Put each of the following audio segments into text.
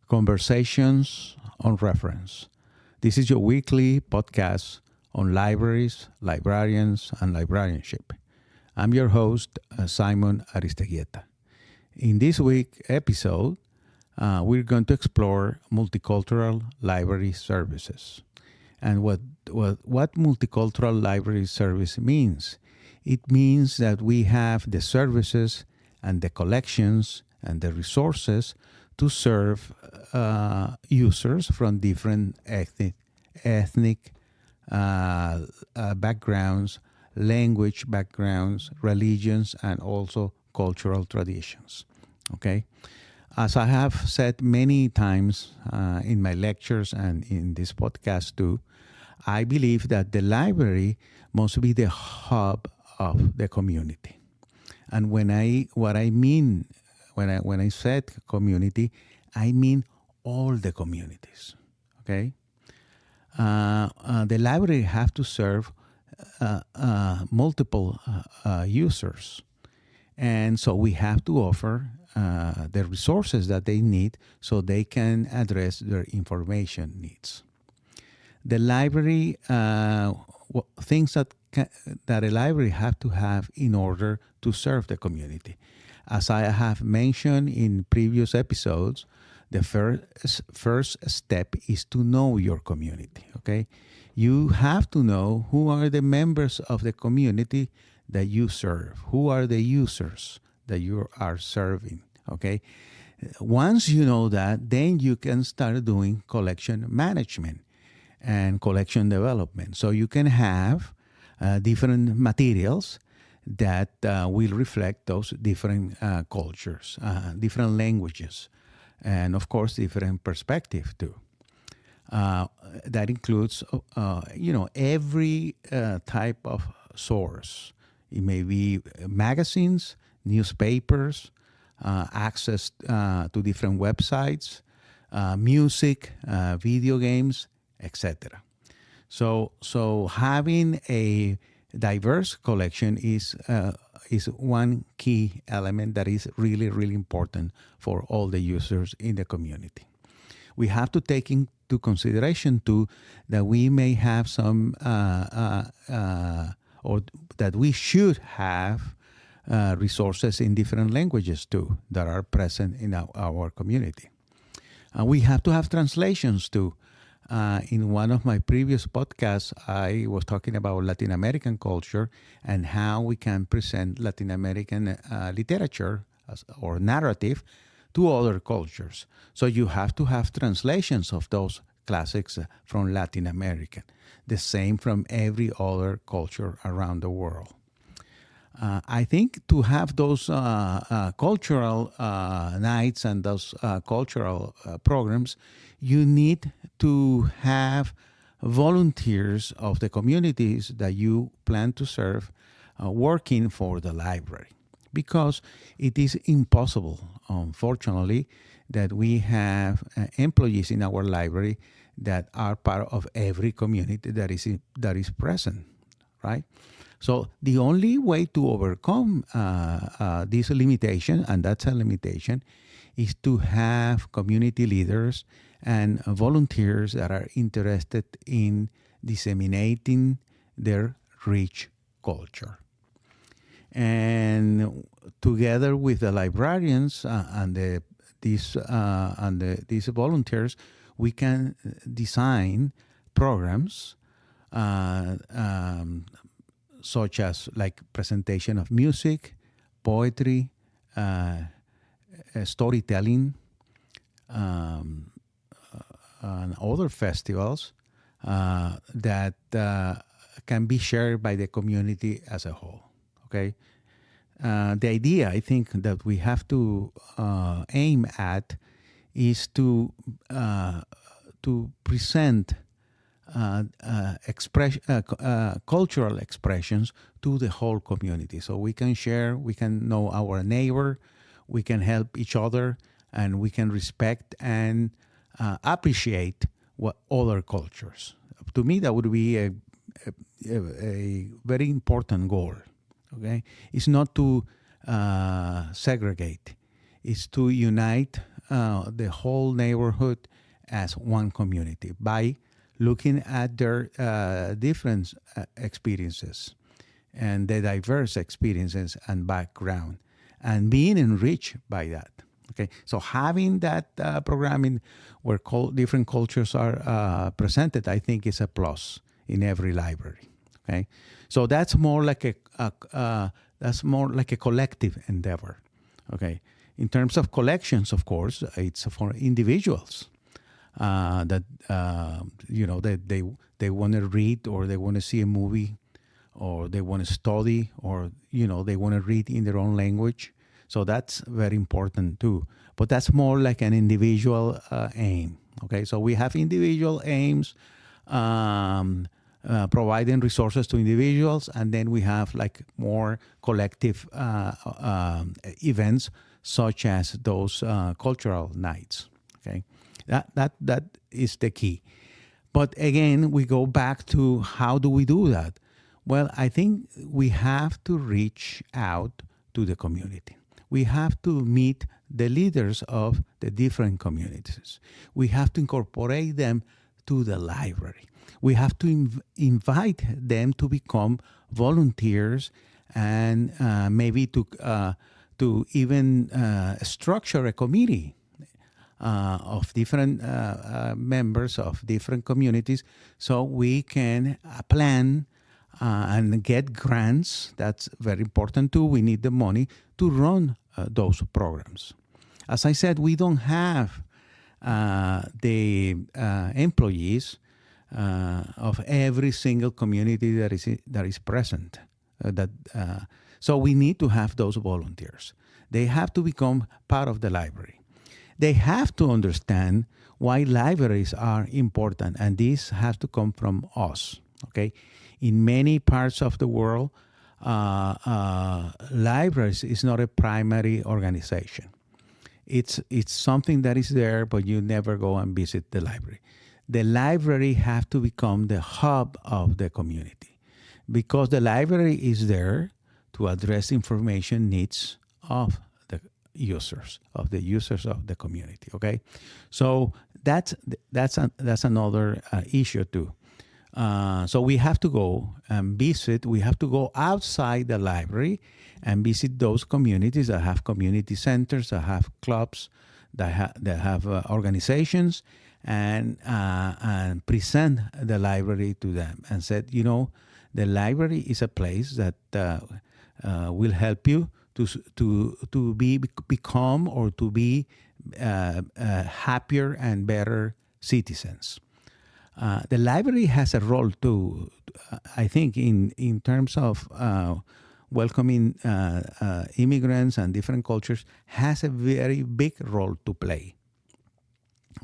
Conversations on Reference. This is your weekly podcast on libraries, librarians, and librarianship. I'm your host, Simon Aristeguieta. In this week's episode, we're going to explore multicultural library services and what multicultural library service means. It means that we have the services and the collections and the resources to serve users from different ethnic backgrounds, language backgrounds, religions, and also cultural traditions. Okay? As I have said many times in my lectures and in this podcast too, I believe that the library must be the hub of the community. And when I said community, I mean all the communities. Okay, the library have to serve multiple users, and so we have to offer the resources that they need so they can address their information needs. The library things that a library have to have in order to serve the community. As I have mentioned in previous episodes, the first step is to know your community, okay? You have to know who are the members of the community that you serve, who are the users that you are serving, okay? Once you know that, then you can start doing collection management and collection development. So you can have different materials that will reflect those different cultures, different languages, and of course different perspective too. That includes, every type of source. It may be magazines, newspapers, access to different websites, music, video games, etc. So having a diverse collection is one key element that is really, really important for all the users in the community. We have to take into consideration too that we may have some or that we should have resources in different languages too that are present in our community. We have to have translations too. In one of my previous podcasts, I was talking about Latin American culture and how we can present Latin American literature or narrative to other cultures. So you have to have translations of those classics from Latin American, the same from every other culture around the world. I think to have those cultural nights and those cultural programs, you need to have volunteers of the communities that you plan to serve working for the library. Because it is impossible, unfortunately, that we have employees in our library that are part of every community that is present, right? So the only way to overcome this limitation, and that's a limitation, is to have community leaders and volunteers that are interested in disseminating their rich culture. And together with the librarians and these volunteers, we can design programs such as like presentation of music, poetry, storytelling, and other festivals that can be shared by the community as a whole. Okay, the idea I think that we have to aim at is to present cultural expressions to the whole community. So we can share, we can know our neighbor, we can help each other, and we can respect and appreciate what other cultures. To me, that would be a very important goal. Okay, it's not to segregate; it's to unite the whole neighborhood as one community by looking at their different experiences and the diverse experiences and background and being enriched by that. Okay, so having that programming where different cultures are presented, I think is a plus in every library. Okay, so that's more like a collective endeavor. Okay, in terms of collections, of course, it's for individuals that they want to read or they want to see a movie or they want to study or they want to read in their own language. So that's very important too. But that's more like an individual aim. Okay, so we have individual aims, providing resources to individuals, and then we have like more collective events such as those cultural nights. Okay, that is the key. But again, we go back to how do we do that? Well, I think we have to reach out to the community. We have to meet the leaders of the different communities. We have to incorporate them to the library. We have to invite them to become volunteers and maybe to even structure a committee of different members of different communities so we can plan and get grants. That's very important too. We need the money to run those programs. As I said, we don't have the employees of every single community that is present. So we need to have those volunteers. They have to become part of the library. They have to understand why libraries are important, and this has to come from us. Okay, in many parts of the world, libraries is not a primary organization. It's something that is there, but you never go and visit the library. The library have to become the hub of the community because the library is there to address information needs of the users of the community. Okay, so that's another issue too. So we have to go and visit. We have to go outside the library and visit those communities that have community centers, that have clubs, that have organizations, and present the library to them and said, the library is a place that will help you to become or to be happier and better citizens. The library has a role too, I think, in terms of welcoming immigrants and different cultures, has a very big role to play.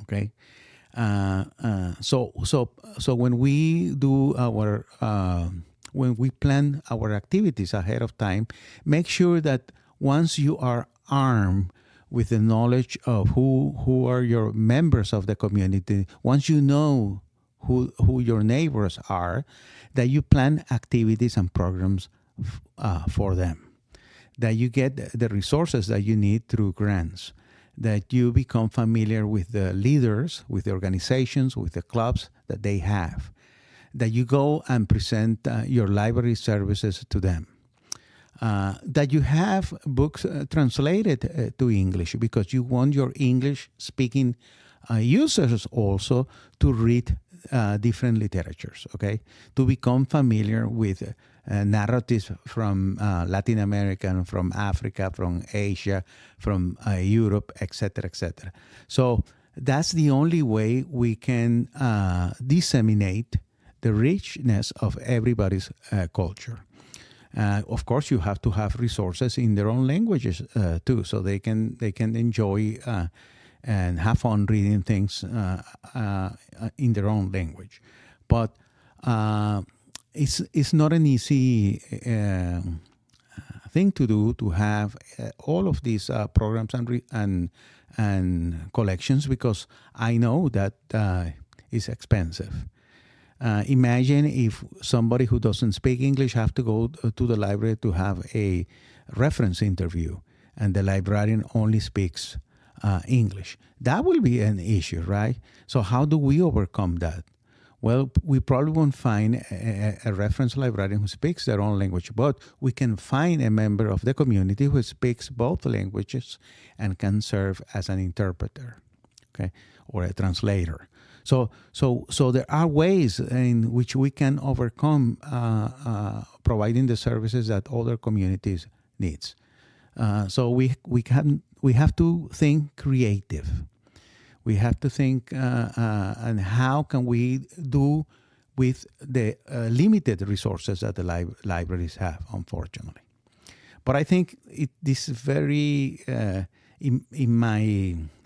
Okay, so when we do when we plan our activities ahead of time, make sure that once you are armed with the knowledge of who are your members of the community, once you know who your neighbors are, that you plan activities and programs for them, that you get the resources that you need through grants, that you become familiar with the leaders, with the organizations, with the clubs that they have, that you go and present your library services to them, that you have books translated to English because you want your English-speaking users also to read different literatures, okay? To become familiar with narratives from Latin America, from Africa, from Asia, from Europe, etc., etc. So that's the only way we can disseminate the richness of everybody's culture. Of course, you have to have resources in their own languages too, so they can enjoy and have fun reading things in their own language. But it's not an easy thing to do, to have all of these programs and collections, because I know that it's expensive. Imagine if somebody who doesn't speak English have to go to the library to have a reference interview, and the librarian only speaks English. That will be an issue, right? So how do we overcome that? Well, we probably won't find a reference librarian who speaks their own language, but we can find a member of the community who speaks both languages and can serve as an interpreter, okay, or a translator. So there are ways in which we can overcome providing the services that other communities needs. So we have to think creative. We have to think and how can we do with the limited resources that the libraries have, unfortunately. But I think this is very, in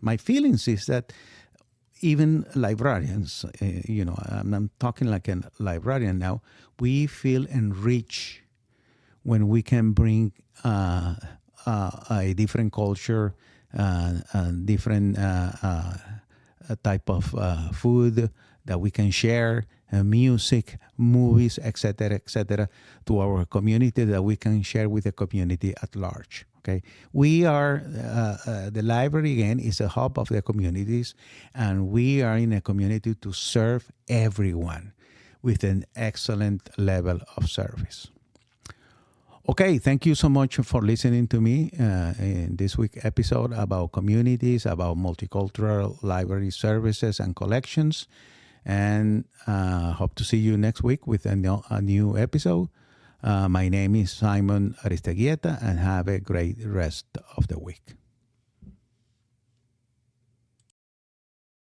my feelings is that even librarians, I'm talking like a librarian now, we feel enriched when we can bring a different culture, different type of food that we can share, music, movies, etc., to our community that we can share with the community at large. Okay, we are the library again is a hub of the communities, and we are in a community to serve everyone with an excellent level of service. Okay, thank you so much for listening to me in this week's episode about communities, about multicultural library services and collections. And hope to see you next week with a new episode. My name is Simon Aristeguieta, and have a great rest of the week.